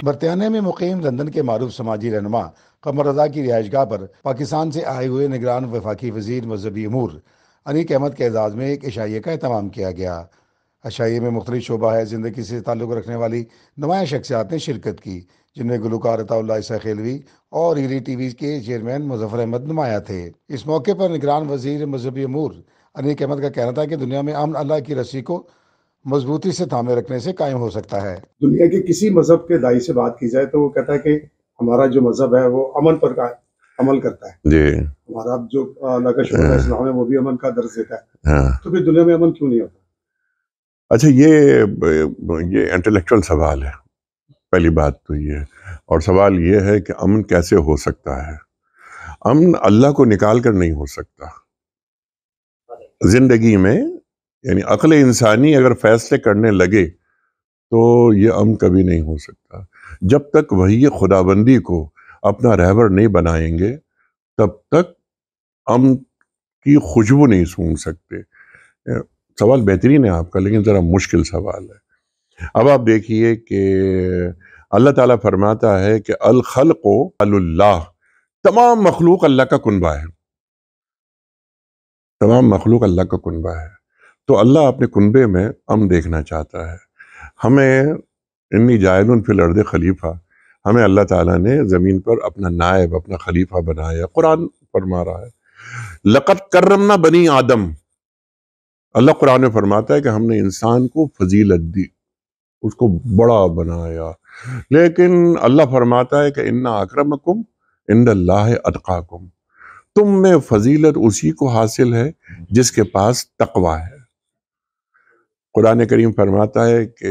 برطانیہ میں مقیم لندن کے معروف سماجی رہنما قمر رضا کی رہائش گاہ پر پاکستان سے آئے ہوئے نگران وفاقی وزیر مذہبی امور انیق احمد کے اعزاز میں ایک عشائیہ کا اہتمام کیا گیا۔ عشائیے میں مختلف شعبہ ہے زندگی سے تعلق رکھنے والی نمایاں شخصیات نے شرکت کی، جن میں گلوکار عطا اللہ عیسیٰ خیلوی اور ہیری ٹی وی کے چیئرمین مظفر احمد نمایاں تھے۔ اس موقع پر نگران وزیر مذہبی امور انیق احمد کا کہنا تھا کہ دنیا میں امن اللہ کی رسی کو مضبوطی سے تھامے رکھنے سے قائم ہو سکتا ہے۔ دنیا کے کسی مذہب کے داعی سے بات کی جائے تو وہ کہتا ہے کہ ہمارا جو مذہب ہے وہ امن پر عمل کرتا ہے جی، ہمارا جو اللہ کا شکر ہے اسلام ہے وہ بھی امن کا درس دیتا ہے، تو پھر دنیا میں امن کیوں نہیں ہوتا؟ اچھا، یہ انٹلیکچوئل سوال ہے، پہلی بات تو یہ ہے، اور سوال یہ ہے کہ امن کیسے ہو سکتا ہے؟ امن اللہ کو نکال کر نہیں ہو سکتا زندگی میں، یعنی عقل انسانی اگر فیصلے کرنے لگے تو یہ امن کبھی نہیں ہو سکتا۔ جب تک وہی خدابندی کو اپنا رہبر نہیں بنائیں گے تب تک امن کی خوشبو نہیں سونگھ سکتے۔ سوال بہترین ہے آپ کا، لیکن ذرا مشکل سوال ہے۔ اب آپ دیکھیے کہ اللہ تعالیٰ فرماتا ہے کہ الخلق اللہ، تمام مخلوق اللہ کا کنبہ ہے، تمام مخلوق اللہ کا کنبہ ہے، تو اللہ اپنے کنبے میں امن دیکھنا چاہتا ہے۔ ہمیں انی جاعل فی الارض خلیفہ، ہمیں اللہ تعالیٰ نے زمین پر اپنا نائب، اپنا خلیفہ بنایا۔ قرآن فرما رہا ہے لقد کرمنا بنی آدم، اللہ قرآن میں فرماتا ہے کہ ہم نے انسان کو فضیلت دی، اس کو بڑا بنایا، لیکن اللہ فرماتا ہے کہ ان اکرمکم عند اللہ اتقاکم، تم میں فضیلت اسی کو حاصل ہے جس کے پاس تقوی ہے۔ قرآن کریم فرماتا ہے کہ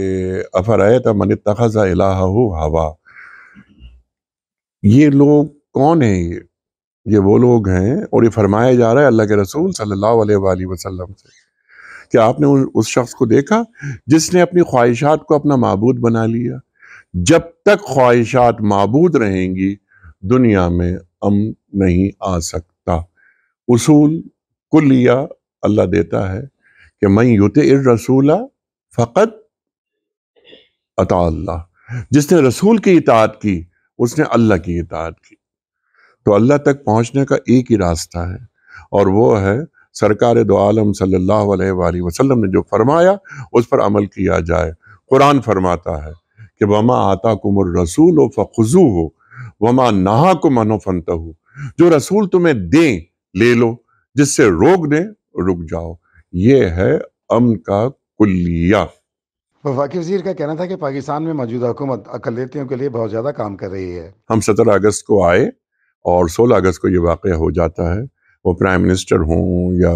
افرأیت من اتخذ الہہ ہوا، یہ لوگ کون ہیں؟ یہ وہ لوگ ہیں، اور یہ فرمایا جا رہا ہے اللہ کے رسول صلی اللہ علیہ وآلہ وسلم سے کہ آپ نے اس شخص کو دیکھا جس نے اپنی خواہشات کو اپنا معبود بنا لیا۔ جب تک خواہشات معبود رہیں گی دنیا میں امن نہیں آ سکتا۔ اصول کلیہ اللہ دیتا ہے کہ من یطع الرسول فقط اطاع اللہ، جس نے رسول کی اطاعت کی اس نے اللہ کی اطاعت کی۔ تو اللہ تک پہنچنے کا ایک ہی راستہ ہے، اور وہ ہے سرکار دو عالم صلی اللہ علیہ وآلہ وسلم نے جو فرمایا اس پر عمل کیا جائے۔ قرآن فرماتا ہے کہ وَمَا آتَاكُمُ الرَّسُولُ فَخُذُوهُ وَمَا نَهَاكُمْ عَنْهُ فَانْتَهُوا، جو رسول تمہیں دیں لے لو، جس سے روک دیں رک جاؤ۔ یہ ہے امن کا کلیہ۔ وفاقی وزیر کا کہنا تھا کہ پاکستان میں موجودہ حکومت اقلیتوں کے لیے بہت زیادہ کام کر رہی ہے۔ ہم 17 اگست کو آئے اور 16 اگست کو یہ واقعہ ہو جاتا ہے، وہ پرائم منسٹر ہوں یا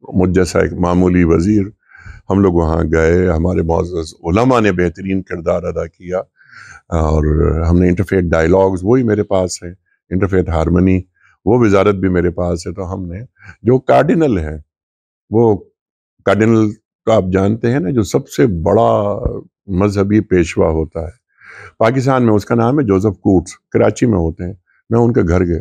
مجھ جیسا ایک معمولی وزیر، ہم لوگ وہاں گئے، ہمارے معزز علماء نے بہترین کردار ادا کیا، اور ہم نے انٹرفیتھ ڈائیلاگز وہی میرے پاس ہیں، انٹرفیتھ ہارمنی وہ وزارت بھی میرے پاس ہے، تو ہم نے جو کارڈینل ہیں، وہ کارڈینل تو آپ جانتے ہیں نا جو سب سے بڑا مذہبی پیشوا ہوتا ہے پاکستان میں، اس کا نام ہے جوزف کوٹس، کراچی میں ہوتے ہیں۔ میں ان کے گھر گیا،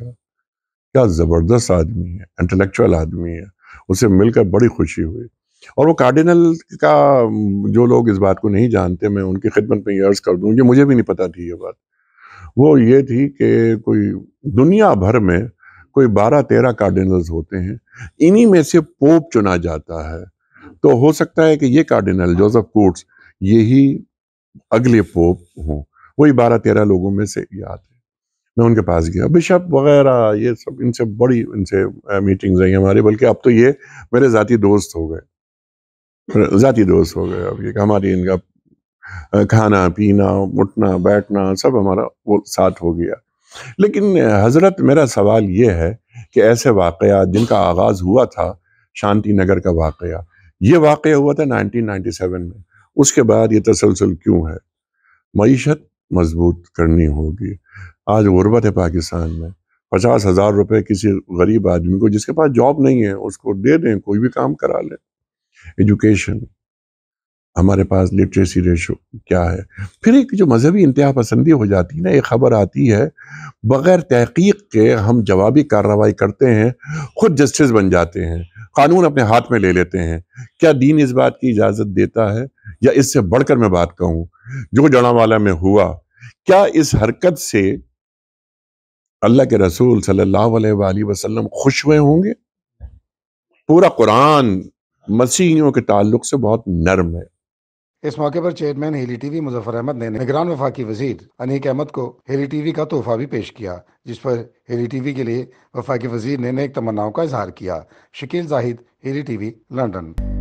کیا زبردست آدمی ہے، انٹلیکچوئل آدمی ہے، اسے مل کر بڑی خوشی ہوئی۔ اور وہ کارڈینل کا، جو لوگ اس بات کو نہیں جانتے، میں ان کی خدمت میں یہ عرض کر دوں، یہ مجھے بھی نہیں پتا تھی یہ بات، وہ یہ تھی کہ کوئی دنیا بھر میں کوئی 12-13 کارڈینلز ہوتے ہیں، انہی میں سے پوپ چنا جاتا ہے، تو ہو سکتا ہے کہ یہ کارڈینل جوزف کوٹس یہی اگلے پوپ ہوں، وہی 12-13 لوگوں میں سے یاد ہے۔ میں ان کے پاس گیا، بشپ وغیرہ یہ سب، ان سے بڑی ان سے میٹنگز ہیں ہماری، بلکہ اب تو یہ میرے ذاتی دوست ہو گئے اب یہ ہماری ان کا کھانا پینا اٹھنا بیٹھنا سب ہمارا وہ ساتھ ہو گیا۔ لیکن حضرت، میرا سوال یہ ہے کہ ایسے واقعات جن کا آغاز ہوا تھا شانتی نگر کا واقعہ، یہ واقعہ ہوا تھا 1997 میں، اس کے بعد یہ تسلسل کیوں ہے؟ معیشت مضبوط کرنی ہوگی۔ آج غربت ہے پاکستان میں، 50,000 روپے کسی غریب آدمی کو جس کے پاس جاب نہیں ہے اس کو دے دیں، کوئی بھی کام کرا لیں۔ ایجوکیشن، ہمارے پاس لٹریسی ریشو کیا ہے؟ پھر ایک جو مذہبی انتہا پسندی ہو جاتی ہے نا، ایک خبر آتی ہے بغیر تحقیق کے ہم جوابی کارروائی کرتے ہیں، خود جسٹس بن جاتے ہیں، قانون اپنے ہاتھ میں لے لیتے ہیں۔ کیا دین اس بات کی اجازت دیتا ہے؟ یا اس سے بڑھ کر میں بات کہوں، جو جڑاں والا میں ہوا کیا اس حرکت سے اللہ کے رسول صلی اللہ علیہ وآلہ وسلم خوش ہوئے ہوں گے؟ پورا قرآن مسیحیوں کے تعلق سے بہت نرم ہے۔ اس موقع پر چیئرمین ہیلی ٹی وی مظفر احمد نے نگران وفاقی وزیر انیک احمد کو ہیلی ٹی وی کا تحفہ بھی پیش کیا، جس پر ہیلی ٹی وی کے لیے وفاقی وزیر نے نیک تمناؤں کا اظہار کیا۔ شکیل زاہد، ہیلی ٹی وی، لندن۔